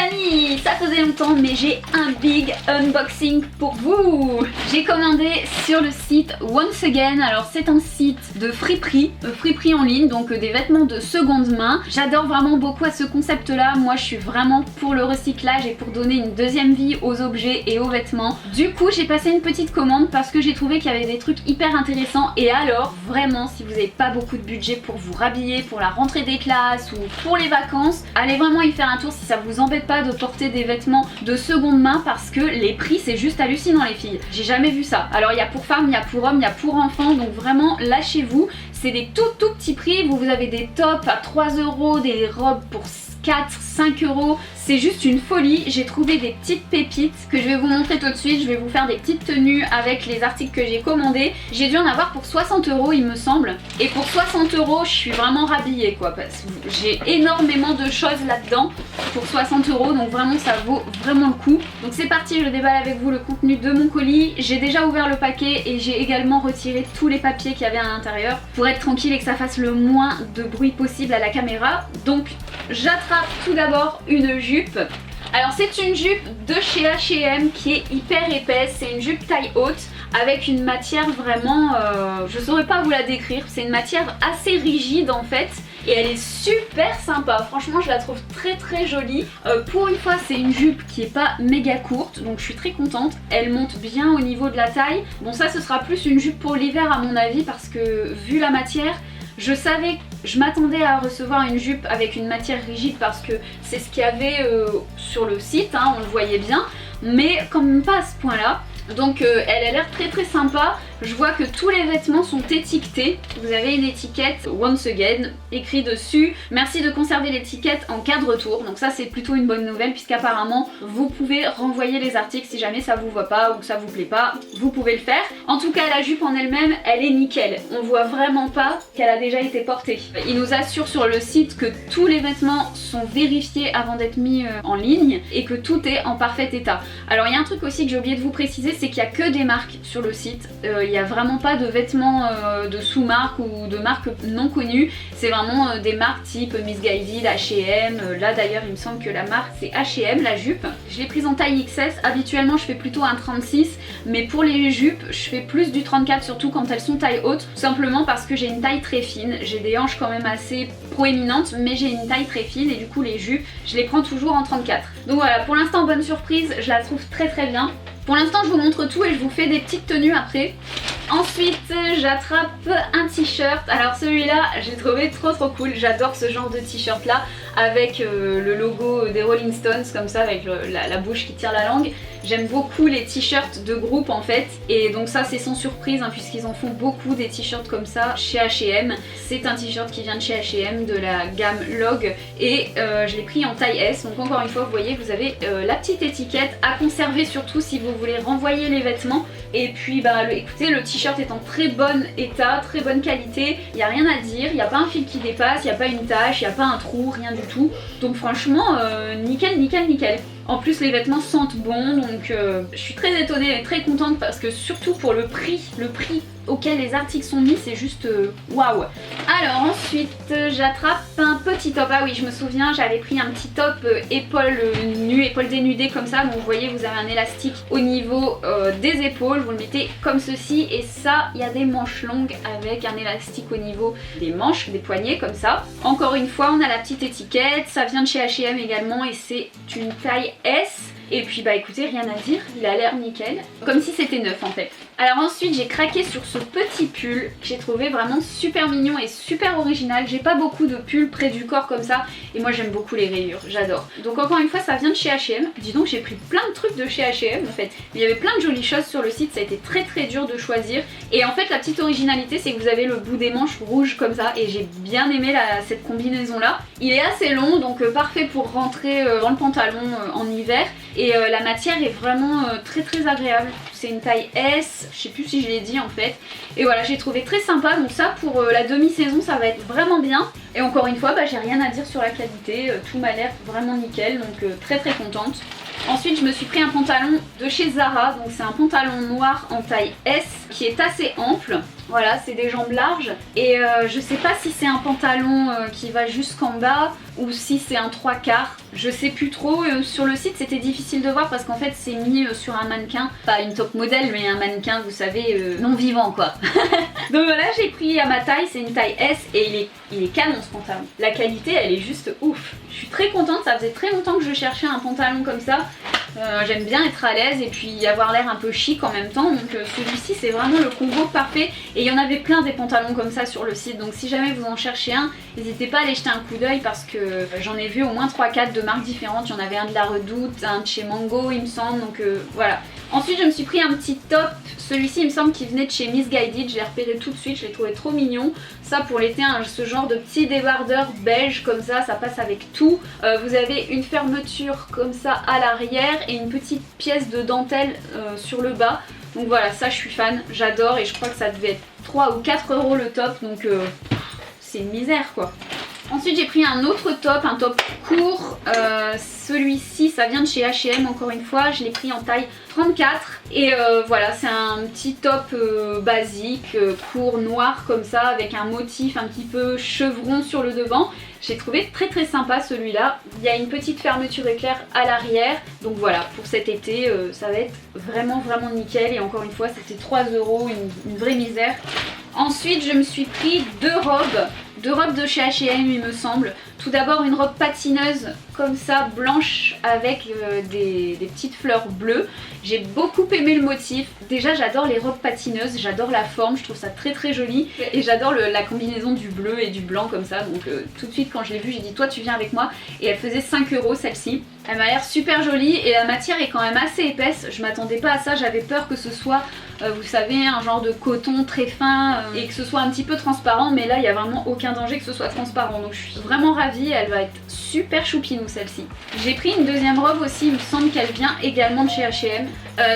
amis, ça faisait longtemps mais j'ai un big unboxing pour vous. J'ai commandé sur le site Once Again. Alors c'est un site de friperie, friperie en ligne, donc des vêtements de seconde main. J'adore vraiment beaucoup à ce concept là. Moi je suis vraiment pour le recyclage et pour donner une deuxième vie aux objets et aux vêtements. Du coup j'ai passé une petite commande parce que j'ai trouvé qu'il y avait des trucs hyper intéressants. Et alors vraiment, si vous n'avez pas beaucoup de budget pour vous rhabiller pour la rentrée des classes ou pour les vacances, allez vraiment y faire un tour si ça vous embête pas de porter des vêtements de seconde main, parce que les prix c'est juste hallucinant les filles. J'ai jamais vu ça. Alors il y a pour femmes, il y a pour hommes, il y a pour enfants, donc vraiment lâchez-vous. C'est des tout petits prix. Vous avez des tops à 3 €, des robes pour 4-5 €. C'est juste une folie. J'ai trouvé des petites pépites que je vais vous montrer tout de suite. Je vais vous faire des petites tenues avec les articles que j'ai commandés. J'ai dû en avoir pour 60 € il me semble. Et pour 60 € je suis vraiment rhabillée quoi, parce que j'ai énormément de choses là-dedans pour 60 €, donc vraiment ça vaut vraiment le coup. Donc c'est parti, je déballe avec vous le contenu de mon colis. J'ai déjà ouvert le paquet et j'ai également retiré tous les papiers qu'il y avait à l'intérieur pour être tranquille et que ça fasse le moins de bruit possible à la caméra. Donc j'attrape tout d'abord une jupe. Alors c'est une jupe de chez H&M qui est hyper épaisse, c'est une jupe taille haute avec une matière vraiment, je saurais pas vous la décrire, c'est une matière assez rigide en fait. Et elle est super sympa, franchement je la trouve très jolie. Pour une fois c'est une jupe qui est pas méga courte, donc je suis très contente. Elle monte bien au niveau de la taille. Bon ça ce sera plus une jupe pour l'hiver à mon avis, parce que vu la matière, je m'attendais à recevoir une jupe avec une matière rigide parce que c'est ce qu'il y avait sur le site, hein, on le voyait bien, mais quand même pas à ce point là. Donc elle a l'air très sympa. Je vois que tous les vêtements sont étiquetés. Vous avez une étiquette Once Again écrit dessus. Merci de conserver l'étiquette en cas de retour. Donc ça c'est plutôt une bonne nouvelle, puisqu'apparemment vous pouvez renvoyer les articles si jamais ça vous va pas ou que ça vous plaît pas. Vous pouvez le faire. En tout cas la jupe en elle-même, elle est nickel. On voit vraiment pas qu'elle a déjà été portée. Il nous assure sur le site que tous les vêtements sont vérifiés avant d'être mis en ligne et que tout est en parfait état. Alors il y a un truc aussi que j'ai oublié de vous préciser, c'est qu'il n'y a que des marques sur le site. Il n'y a vraiment pas de vêtements de sous-marques ou de marques non connues. C'est vraiment des marques type Missguided, H&M. Là d'ailleurs il me semble que la marque c'est H&M, la jupe. Je l'ai prise en taille XS. Habituellement je fais plutôt un 36, mais pour les jupes je fais plus du 34, surtout quand elles sont taille haute. Tout simplement parce que j'ai une taille très fine. J'ai des hanches quand même assez proéminentes, mais j'ai une taille très fine et du coup les jupes je les prends toujours en 34. Donc voilà, pour l'instant bonne surprise, je la trouve très bien. Pour l'instant je vous montre tout et je vous fais des petites tenues après. Ensuite j'attrape un t-shirt. Alors celui-là j'ai trouvé trop cool. J'adore ce genre de t-shirt là avec le logo des Rolling Stones comme ça, avec la bouche qui tire la langue. J'aime beaucoup les t-shirts de groupe en fait, et donc ça c'est sans surprise hein, puisqu'ils en font beaucoup des t-shirts comme ça chez H&M. C'est un t-shirt qui vient de chez H&M de la gamme Log et je l'ai pris en taille S. Donc encore une fois vous voyez, vous avez la petite étiquette à conserver, surtout si vous voulez renvoyer les vêtements. Et puis bah écoutez, le t-shirt est en très bon état, très bonne qualité, il n'y a rien à dire, il n'y a pas un fil qui dépasse, il n'y a pas une tache, il n'y a pas un trou, rien du tout. Donc franchement nickel. En plus les vêtements sentent bon, donc je suis très étonnée et très contente parce que surtout pour le prix auquel les articles sont mis, c'est juste waouh. Alors ensuite j'attrape un petit top. Ah oui, je me souviens, j'avais pris un petit top épaule nue, épaule dénudée comme ça. Donc vous voyez, vous avez un élastique au niveau des épaules, vous le mettez comme ceci, et ça il y a des manches longues avec un élastique au niveau des manches, des poignets comme ça. Encore une fois on a la petite étiquette, ça vient de chez H&M également et c'est une taille S. Et puis bah écoutez, rien à dire, il a l'air nickel, comme si c'était neuf en fait. Alors ensuite j'ai craqué sur ce petit pull que j'ai trouvé vraiment super mignon et super original. J'ai pas beaucoup de pulls près du corps comme ça et moi j'aime beaucoup les rayures, j'adore. Donc encore une fois ça vient de chez H&M. Dis donc j'ai pris plein de trucs de chez H&M en fait. Il y avait plein de jolies choses sur le site, ça a été très dur de choisir. Et en fait la petite originalité c'est que vous avez le bout des manches rouge comme ça, et j'ai bien aimé cette combinaison là. Il est assez long, donc parfait pour rentrer dans le pantalon en hiver. Et la matière est vraiment très agréable. C'est une taille S, je sais plus si je l'ai dit en fait. Et voilà, j'ai trouvé très sympa. Donc ça pour la demi-saison ça va être vraiment bien. Et encore une fois bah, j'ai rien à dire sur la qualité, tout m'a l'air vraiment nickel, donc très contente. Ensuite je me suis pris un pantalon de chez Zara, donc c'est un pantalon noir en taille S qui est assez ample. Voilà, c'est des jambes larges. Et je sais pas si c'est un pantalon qui va jusqu'en bas ou si c'est un 3/4. Je sais plus trop. Sur le site, c'était difficile de voir parce qu'en fait, c'est mis sur un mannequin. Pas une top modèle, mais un mannequin, vous savez, non vivant quoi. Donc voilà, j'ai pris à ma taille. C'est une taille S et il est canon ce pantalon. La qualité, elle est juste ouf. Je suis très contente. Ça faisait très longtemps que je cherchais un pantalon comme ça. J'aime bien être à l'aise et puis avoir l'air un peu chic en même temps, donc celui-ci c'est vraiment le combo parfait et il y en avait plein des pantalons comme ça sur le site, donc si jamais vous en cherchez un, n'hésitez pas à aller jeter un coup d'œil parce que j'en ai vu au moins 3-4 de marques différentes. Il y en avait un de la Redoute, un de chez Mango il me semble, donc voilà. Ensuite je me suis pris un petit top, celui-ci il me semble qu'il venait de chez Missguided, je l'ai repéré tout de suite, je l'ai trouvé trop mignon. Ça pour l'été, hein, ce genre de petit débardeur beige comme ça passe avec tout. Vous avez une fermeture comme ça à l'arrière et une petite pièce de dentelle sur le bas. Donc voilà, ça je suis fan, j'adore et je crois que ça devait être 3 ou 4 € le top, donc c'est une misère quoi. Ensuite j'ai pris un autre top, un top court, celui-ci ça vient de chez H&M encore une fois, je l'ai pris en taille 34 et voilà c'est un petit top basique, court, noir comme ça avec un motif un petit peu chevron sur le devant. J'ai trouvé très sympa celui-là, il y a une petite fermeture éclair à l'arrière, donc voilà pour cet été ça va être vraiment nickel et encore une fois c'était 3 €, une vraie misère. Ensuite je me suis pris deux robes de chez H&M il me semble. Tout d'abord une robe patineuse comme ça blanche avec des petites fleurs bleues. J'ai beaucoup aimé le motif. Déjà j'adore les robes patineuses, j'adore la forme, je trouve ça très joli et j'adore la combinaison du bleu et du blanc comme ça. Donc tout de suite quand je l'ai vue j'ai dit toi tu viens avec moi et elle faisait 5 € celle-ci. Elle m'a l'air super jolie et la matière est quand même assez épaisse. Je m'attendais pas à ça, j'avais peur que ce soit vous savez un genre de coton très fin et que ce soit un petit peu transparent, mais là il n'y a vraiment aucun danger que ce soit transparent, donc je suis vraiment ravie, elle va être super choupinou celle-ci. J'ai pris une deuxième robe aussi, il me semble qu'elle vient également de chez H&M,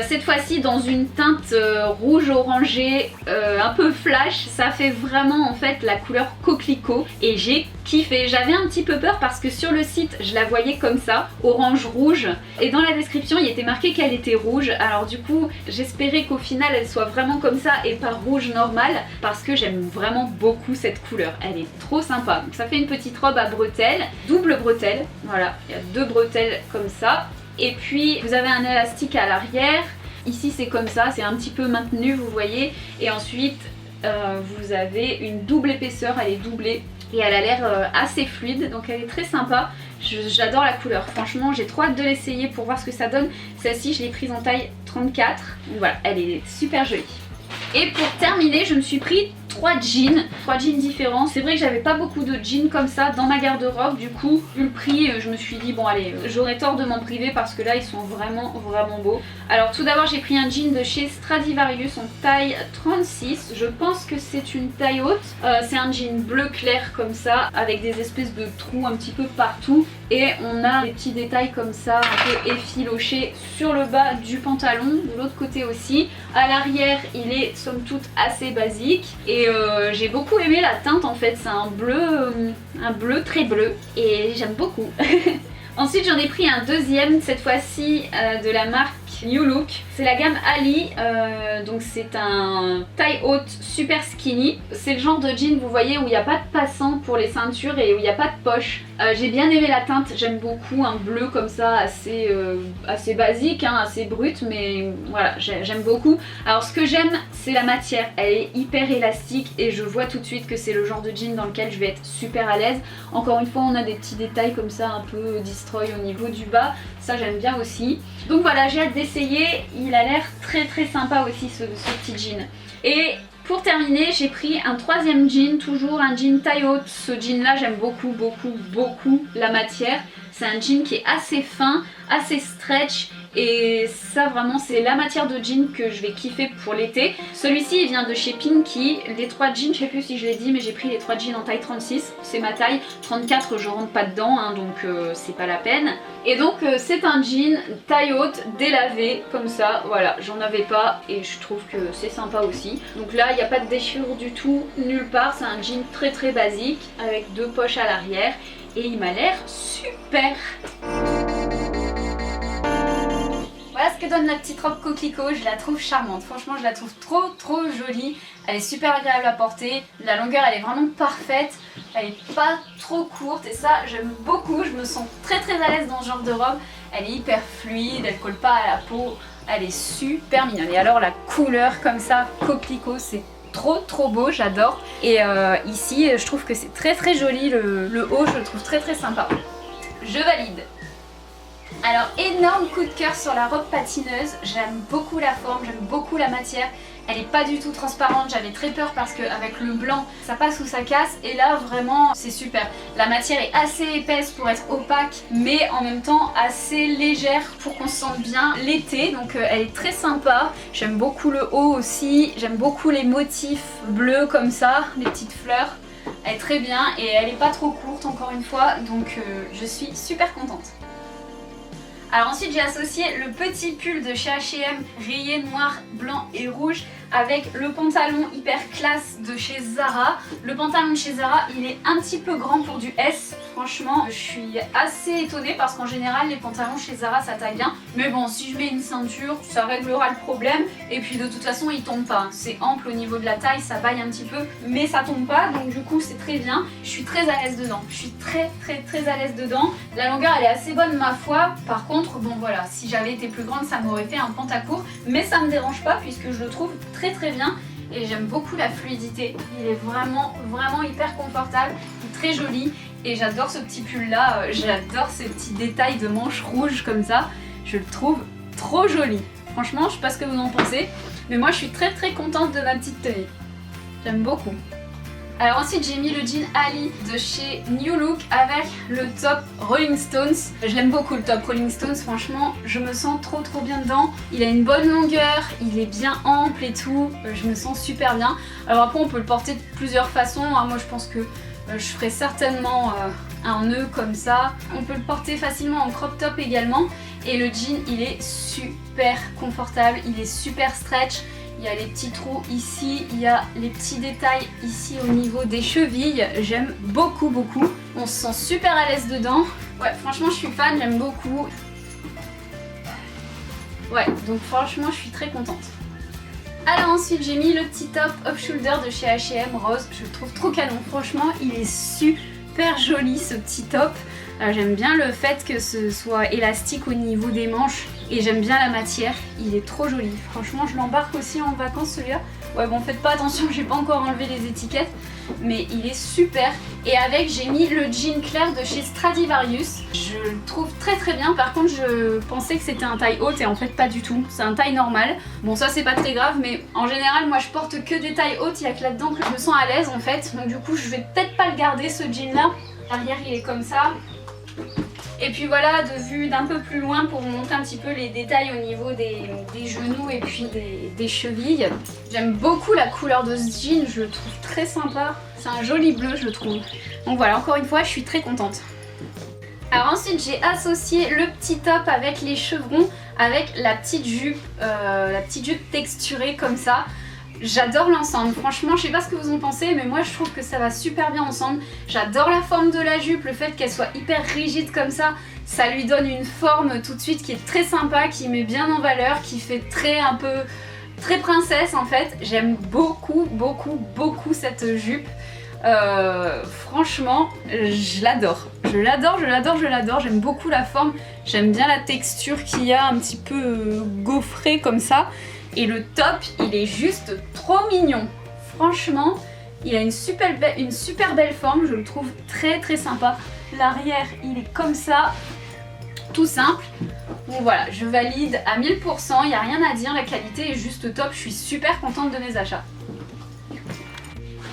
cette fois-ci dans une teinte rouge orangé, un peu flash, ça fait vraiment en fait la couleur coquelicot et j'ai kiffé. J'avais un petit peu peur parce que sur le site je la voyais comme ça, orange rouge, et dans la description il était marqué qu'elle était rouge, alors du coup j'espérais qu'au final elle soit vraiment comme ça et pas rouge normal parce que j'aime vraiment beaucoup cette couleur, elle est trop sympa. Donc ça fait une petite robe à bretelles, double bretelle, voilà, il y a deux bretelles comme ça et puis vous avez un élastique à l'arrière, ici c'est comme ça, c'est un petit peu maintenu vous voyez, et ensuite vous avez une double épaisseur, elle est doublée et elle a l'air assez fluide, donc elle est très sympa. J'adore la couleur, franchement j'ai trop hâte de l'essayer pour voir ce que ça donne. Celle-ci je l'ai prise en taille 34, donc voilà, elle est super jolie. Et pour terminer je me suis pris 3 jeans différents. C'est vrai que j'avais pas beaucoup de jeans comme ça dans ma garde-robe, du coup vu le prix je me suis dit bon allez j'aurais tort de m'en priver parce que là ils sont vraiment beaux. Alors tout d'abord j'ai pris un jean de chez Stradivarius en taille 36, je pense que c'est une taille haute. C'est un jean bleu clair comme ça avec des espèces de trous un petit peu partout et on a des petits détails comme ça un peu effilochés sur le bas du pantalon, de l'autre côté aussi. À l'arrière il est somme toute assez basique et j'ai beaucoup aimé la teinte en fait, c'est un bleu très bleu et j'aime beaucoup. Ensuite j'en ai pris un deuxième, cette fois-ci de la marque New Look. C'est la gamme Ali, donc c'est un taille haute super skinny. C'est le genre de jean vous voyez où il n'y a pas de passant pour les ceintures et où il n'y a pas de poche. J'ai bien aimé la teinte, j'aime beaucoup un bleu comme ça assez basique, hein, assez brut, mais voilà j'aime beaucoup. Alors ce que j'aime c'est la matière, elle est hyper élastique et je vois tout de suite que c'est le genre de jean dans lequel je vais être super à l'aise. Encore une fois on a des petits détails comme ça un peu destroy au niveau du bas, ça j'aime bien aussi. Donc voilà j'ai hâte d'essayer, il a l'air très sympa aussi ce petit jean. Et pour terminer j'ai pris un troisième jean, toujours un jean taille haute. Ce jean là j'aime beaucoup la matière, c'est un jean qui est assez fin, assez stretch. Et ça vraiment c'est la matière de jean que je vais kiffer pour l'été. Celui-ci il vient de chez Pinky. Les 3 jeans, je sais plus si je l'ai dit mais j'ai pris les 3 jeans en taille 36. C'est ma taille, 34 je rentre pas dedans hein, donc c'est pas la peine. Et donc c'est un jean taille haute délavé comme ça, voilà j'en avais pas et je trouve que c'est sympa aussi. Donc là il n'y a pas de déchirure du tout, nulle part, c'est un jean très basique avec 2 poches à l'arrière et il m'a l'air super. Voilà ce que donne la petite robe coquelicot, je la trouve charmante. Franchement, je la trouve trop jolie. Elle est super agréable à porter. La longueur, elle est vraiment parfaite. Elle est pas trop courte et ça, j'aime beaucoup. Je me sens très à l'aise dans ce genre de robe. Elle est hyper fluide, elle colle pas à la peau. Elle est super mignonne. Et alors la couleur comme ça, coquelicot, c'est trop beau, j'adore. Et ici, je trouve que c'est très joli. Le haut, je le trouve très sympa. Je valide. Alors, énorme coup de cœur sur la robe patineuse. J'aime beaucoup la forme, j'aime beaucoup la matière. Elle est pas du tout transparente, j'avais très peur parce qu'avec le blanc ça passe ou ça casse, et là vraiment c'est super. La matière est assez épaisse pour être opaque mais en même temps assez légère pour qu'on se sente bien l'été, donc elle est très sympa. J'aime beaucoup le haut aussi, j'aime beaucoup les motifs bleus comme ça, les petites fleurs. Elle est très bien et elle est pas trop courte encore une fois, donc je suis super contente. Alors ensuite j'ai associé le petit pull de chez H&M rayé noir, blanc et rouge avec le pantalon hyper classe de chez Zara. Le pantalon de chez Zara, il est un petit peu grand pour du S. Franchement, je suis assez étonnée parce qu'en général les pantalons chez Zara ça taille bien. Mais bon, si je mets une ceinture, ça réglera le problème. Et puis de toute façon il tombe pas. C'est ample au niveau de la taille, ça baille un petit peu, mais ça tombe pas. Donc du coup c'est très bien. Je suis très à l'aise dedans. Je suis très à l'aise dedans. La longueur elle est assez bonne ma foi. Par contre, bon voilà, si j'avais été plus grande ça m'aurait fait un pantacourt. Mais ça me dérange pas puisque je le trouve très bien. Et j'aime beaucoup la fluidité. Il est vraiment hyper confortable. Très joli. Et j'adore ce petit pull là, j'adore ces petits détails de manches rouges comme ça, je le trouve trop joli. Franchement, je sais pas ce que vous en pensez, mais moi je suis très contente de ma petite tenue. J'aime beaucoup. Alors ensuite j'ai mis le jean Ali de chez New Look avec le top Rolling Stones. Je l'aime beaucoup le top Rolling Stones, franchement je me sens trop bien dedans. Il a une bonne longueur, il est bien ample et tout, je me sens super bien. Alors après on peut le porter de plusieurs façons, hein. Moi je pense que je ferai certainement un nœud comme ça. On peut le porter facilement en crop top également. Et le jean il est super confortable, il est super stretch. Il y a les petits trous ici, il y a les petits détails ici au niveau des chevilles. J'aime beaucoup. On se sent super à l'aise dedans. Ouais, franchement je suis fan, j'aime beaucoup. Ouais, donc franchement je suis très contente. Alors ensuite j'ai mis le petit top off-shoulder de chez H&M rose, je le trouve trop canon, franchement il est super joli ce petit top. J'aime bien le fait que ce soit élastique au niveau des manches et j'aime bien la matière, il est trop joli. Franchement je l'embarque aussi en vacances celui-là. Ouais bon faites pas attention, j'ai pas encore enlevé les étiquettes, mais il est super. Et avec j'ai mis le jean clair de chez Stradivarius. Je le trouve très bien. Par contre je pensais que c'était un taille haute et en fait pas du tout. C'est un taille normal. Bon ça c'est pas très grave, mais en général moi je porte que des tailles hautes. Il y a que là-dedans que je me sens à l'aise en fait. Donc du coup je vais peut-être pas le garder ce jean là. L'arrière il est comme ça. Et puis voilà, de vue d'un peu plus loin pour vous montrer un petit peu les détails au niveau des genoux et puis des chevilles. J'aime beaucoup la couleur de ce jean, je le trouve très sympa. C'est un joli bleu je le trouve. Donc voilà, encore une fois je suis très contente. Alors ensuite j'ai associé le petit top avec les chevrons avec la petite jupe texturée comme ça. J'adore l'ensemble, franchement je sais pas ce que vous en pensez mais moi je trouve que ça va super bien ensemble. J'adore la forme de la jupe, le fait qu'elle soit hyper rigide comme ça, ça lui donne une forme tout de suite qui est très sympa, qui met bien en valeur, qui fait très princesse en fait. J'aime beaucoup cette jupe. Franchement je l'adore, j'aime beaucoup la forme, j'aime bien la texture qu'il y a un petit peu gaufrée comme ça. Et le top, il est juste trop mignon. Franchement, il a une super belle forme, je le trouve très sympa. L'arrière, il est comme ça, tout simple. Donc voilà, je valide à 1000%, il n'y a rien à dire, la qualité est juste top, je suis super contente de mes achats.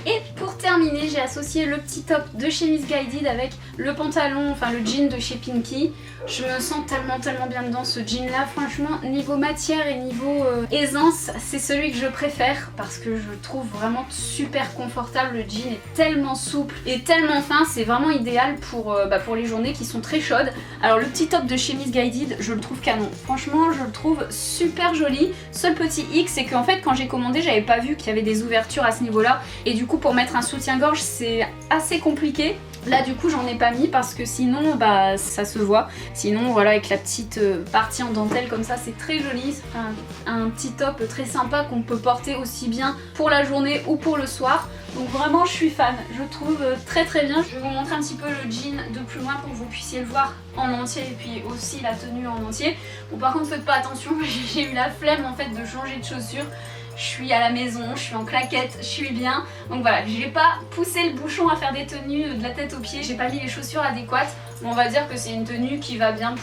Et pour terminer, j'ai associé le petit top de chez Miss Guided avec le pantalon, enfin le jean de chez Pinky. Je me sens tellement bien dedans ce jean là, franchement niveau matière et niveau aisance c'est celui que je préfère parce que je le trouve vraiment super confortable. Le jean est tellement souple et tellement fin, c'est vraiment idéal pour les journées qui sont très chaudes. Alors le petit top de chez Miss Guided, je le trouve canon, franchement je le trouve super joli. Seul petit hic c'est qu'en fait quand j'ai commandé j'avais pas vu qu'il y avait des ouvertures à ce niveau là et du coup pour mettre un soutien-gorge c'est assez compliqué. Là du coup j'en ai pas mis parce que sinon bah ça se voit. Sinon voilà, avec la petite partie en dentelle comme ça, c'est très joli. C'est un petit top très sympa qu'on peut porter aussi bien pour la journée ou pour le soir. Donc vraiment je suis fan, je trouve très très bien. Je vais vous montrer un petit peu le jean de plus loin pour que vous puissiez le voir en entier et puis aussi la tenue en entier. Bon par contre faites pas attention, j'ai eu la flemme en fait de changer de chaussures. Je suis à la maison, je suis en claquettes, je suis bien. Donc voilà, j'ai pas poussé le bouchon à faire des tenues de la tête aux pieds. J'ai pas mis les chaussures adéquates. Mais on va dire que c'est une tenue qui va bien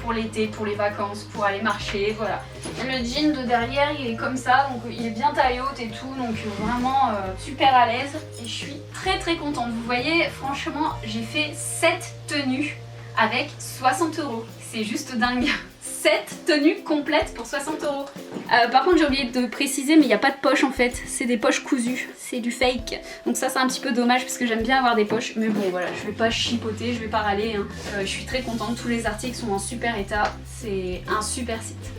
pour l'été, pour les vacances, pour aller marcher, voilà. Le jean de derrière, il est comme ça, donc il est bien taille haute et tout. Donc vraiment super à l'aise. Et je suis très très contente. Vous voyez, franchement, j'ai fait 7 tenues avec 60 €. C'est juste dingue. 7 tenues complètes pour 60 €. Par contre j'ai oublié de préciser, mais il n'y a pas de poche en fait, c'est des poches cousues, c'est du fake. Donc ça c'est un petit peu dommage parce que j'aime bien avoir des poches, mais bon voilà, je vais pas chipoter, je vais pas râler, hein. Je suis très contente, tous les articles sont en super état, c'est un super site.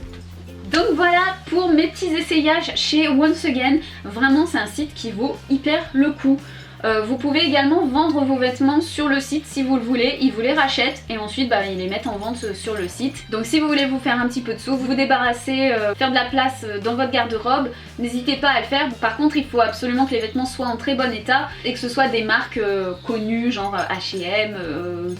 Donc voilà pour mes petits essayages chez Once Again. Vraiment c'est un site qui vaut hyper le coup. Vous pouvez également vendre vos vêtements sur le site si vous le voulez, ils vous les rachètent et ensuite bah, ils les mettent en vente sur le site. Donc si vous voulez vous faire un petit peu de sous, vous débarrasser, faire de la place dans votre garde-robe, n'hésitez pas à le faire. Par contre il faut absolument que les vêtements soient en très bon état et que ce soit des marques connues genre H&M,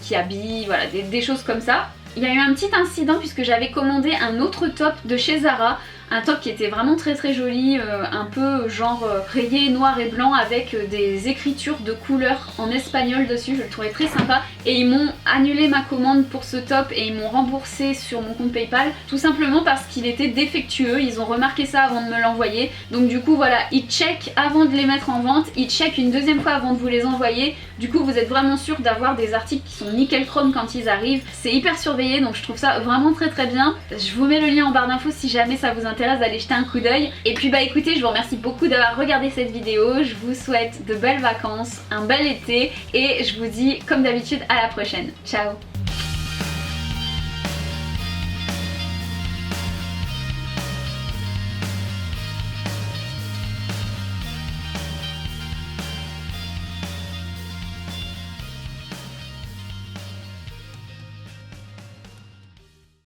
Kiabi, voilà, des choses comme ça. Il y a eu un petit incident puisque j'avais commandé un autre top de chez Zara. Un top qui était vraiment très très joli, un peu genre rayé noir et blanc avec des écritures de couleurs en espagnol dessus, je le trouvais très sympa. Et ils m'ont annulé ma commande pour ce top et ils m'ont remboursé sur mon compte PayPal, tout simplement parce qu'il était défectueux, ils ont remarqué ça avant de me l'envoyer. Donc du coup voilà, ils checkent avant de les mettre en vente, ils checkent une deuxième fois avant de vous les envoyer. Du coup vous êtes vraiment sûr d'avoir des articles qui sont nickel chrome quand ils arrivent. C'est hyper surveillé, donc je trouve ça vraiment très très bien. Je vous mets le lien en barre d'infos si jamais ça vous intéresse d'aller jeter un coup d'œil. Et puis bah écoutez, je vous remercie beaucoup d'avoir regardé cette vidéo, je vous souhaite de belles vacances, un bel été et je vous dis comme d'habitude à la prochaine. Ciao.